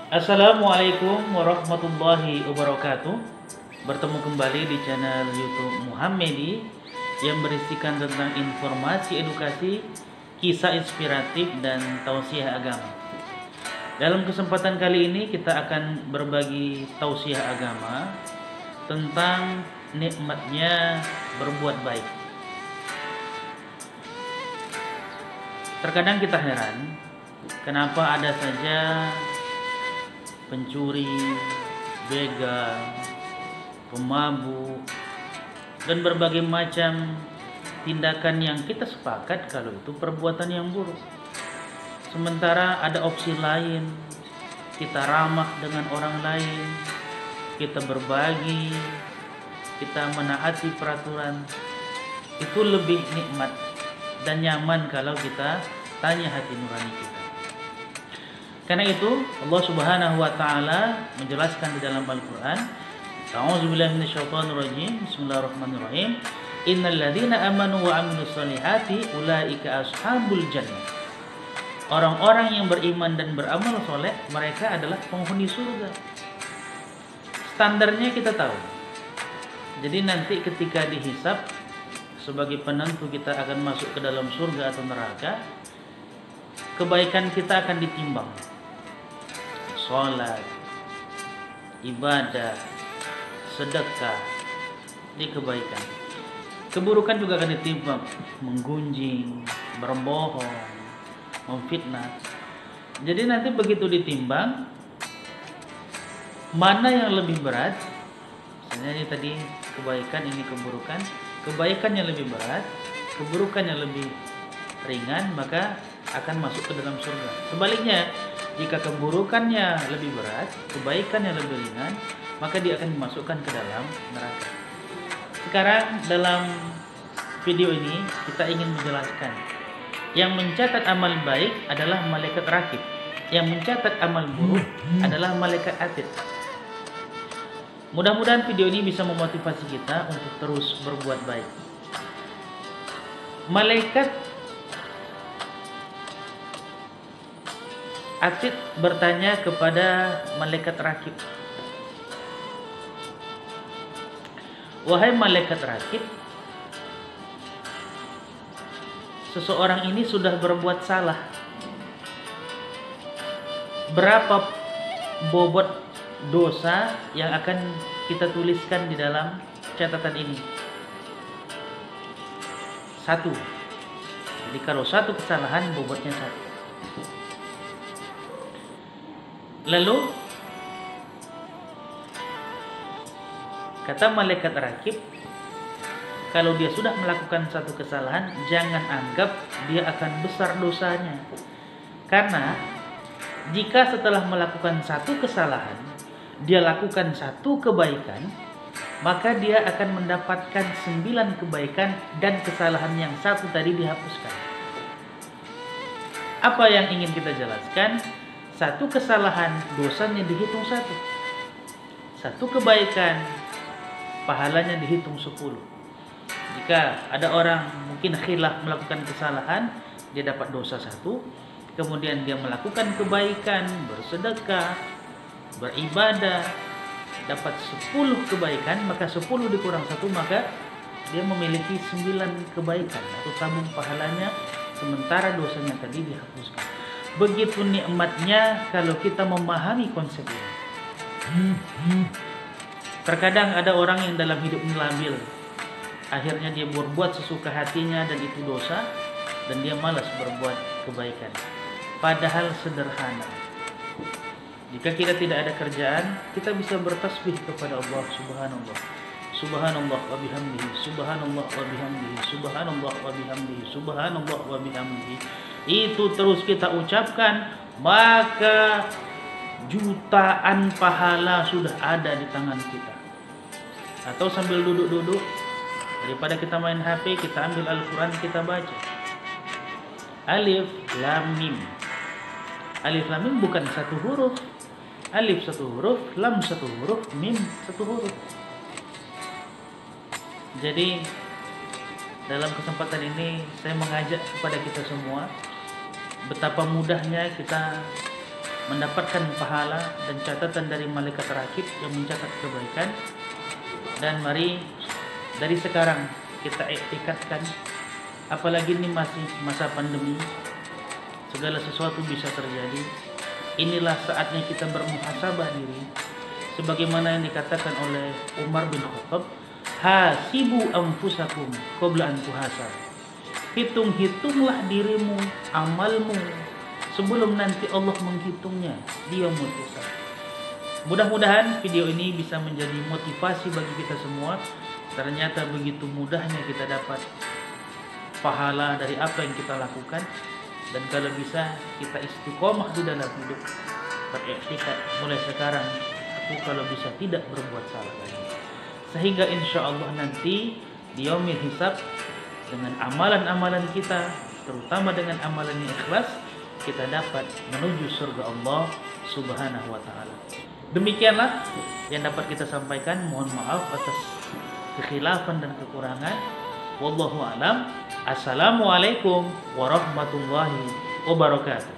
Assalamualaikum warahmatullahi wabarakatuh. Bertemu kembali di channel YouTube Muhammedi yang berisikan tentang informasi edukasi, kisah inspiratif dan tausiah agama. Dalam kesempatan kali ini kita akan berbagi tausiah agama tentang nikmatnya berbuat baik. Terkadang kita heran kenapa ada saja pencuri, begal, pemabuk, dan berbagai macam tindakan yang kita sepakat kalau itu perbuatan yang buruk. Sementara ada opsi lain, kita ramah dengan orang lain, kita berbagi, kita menaati peraturan. Itu lebih nikmat dan nyaman kalau kita tanya hati nurani kita. Karena itu Allah Subhanahu wa taala menjelaskan di dalam Al-Qur'an, A'udzubillahi minasyaitonirrajim. Bismillahirrahmanirrahim. Innal ladzina amanu wa 'amilus solihati ulaika ashabul jannah. Orang-orang yang beriman dan beramal soleh, mereka adalah penghuni surga. Standarnya kita tahu. Jadi nanti ketika dihisab sebagai penentu kita akan masuk ke dalam surga atau neraka, kebaikan kita akan ditimbang. Sholat, ibadah, sedekah, ini kebaikan. Keburukan juga akan ditimbang, menggunjing, berbohong, memfitnah. Jadi nanti begitu ditimbang, mana yang lebih berat? Misalnya ini tadi kebaikan, ini keburukan. Kebaikan yang lebih berat, keburukan yang lebih ringan, maka akan masuk ke dalam surga. Sebaliknya, jika keburukannya lebih berat, kebaikan yang lebih ringan, maka dia akan dimasukkan ke dalam neraka. Sekarang dalam video ini kita ingin menjelaskan, yang mencatat amal baik adalah malaikat rakib, yang mencatat amal buruk adalah malaikat atid. Mudah-mudahan video ini bisa memotivasi kita untuk terus berbuat baik. Malaikat atid bertanya kepada malaikat rakib, wahai malaikat rakib, seseorang ini sudah berbuat salah. Berapa bobot dosa yang akan kita tuliskan di dalam catatan ini? 1. Jadi kalau satu kesalahan bobotnya 1. Lalu kata malaikat rakib, kalau dia sudah melakukan satu kesalahan, jangan anggap dia akan besar dosanya. Karena jika setelah melakukan satu kesalahan, dia lakukan satu kebaikan, maka dia akan mendapatkan 9 kebaikan dan kesalahan yang satu tadi dihapuskan. Apa yang ingin kita jelaskan? Satu kesalahan, dosanya dihitung 1. Satu kebaikan, pahalanya dihitung 10. Jika ada orang mungkin khilaf melakukan kesalahan, dia dapat dosa 1. Kemudian dia melakukan kebaikan, bersedekah, beribadah, dapat 10 kebaikan, maka 10 dikurang 1, maka dia memiliki 9 kebaikan atau tabung pahalanya, sementara dosanya tadi dihapuskan. Begitu nikmatnya kalau kita memahami konsep ini. Terkadang ada orang yang dalam hidupnya labil, akhirnya dia berbuat sesuka hatinya dan itu dosa, dan dia malas berbuat kebaikan. Padahal sederhana. Jika kita tidak ada kerjaan, kita bisa bertasbih kepada Allah Subhanallah. Subhanallah wa bihamdihi, subhanallah wa bihamdihi, subhanallah wa bihamdihi, subhanallah wa bihamdihi. Itu terus kita ucapkan, maka jutaan pahala sudah ada di tangan kita. Atau sambil duduk-duduk, daripada kita main HP, kita ambil Al-Quran, kita baca. Alif Lam Mim. Alif Lam Mim bukan satu huruf. Alif satu huruf, Lam satu huruf, Mim satu huruf. Jadi dalam kesempatan ini saya mengajak kepada kita semua betapa mudahnya kita mendapatkan pahala dan catatan dari malaikat rakib yang mencatat kebaikan. Dan mari dari sekarang kita iktikadkan, apalagi ini masih masa pandemi, segala sesuatu bisa terjadi. Inilah saatnya kita bermuhasabah diri, sebagaimana yang dikatakan oleh Umar bin Khattab, hasibu anfusakum qabla an tuhasab. Hitung-hitunglah dirimu, amalmu, sebelum nanti Allah menghitungnya di yaumul hisab. Mudah-mudahan video ini bisa menjadi motivasi bagi kita semua. Ternyata begitu mudahnya kita dapat pahala dari apa yang kita lakukan. Dan kalau bisa kita istiqomah di dalam hidup, beriktikad mulai sekarang, aku kalau bisa tidak berbuat salah lagi. Sehingga insya Allah nanti di yaumil hisab, dengan amalan-amalan kita, terutama dengan amalan yang ikhlas, kita dapat menuju surga Allah Subhanahu wa ta'ala. Demikianlah yang dapat kita sampaikan. Mohon maaf atas kekhilafan dan kekurangan. Wallahu a'lam. Assalamualaikum warahmatullahi wabarakatuh.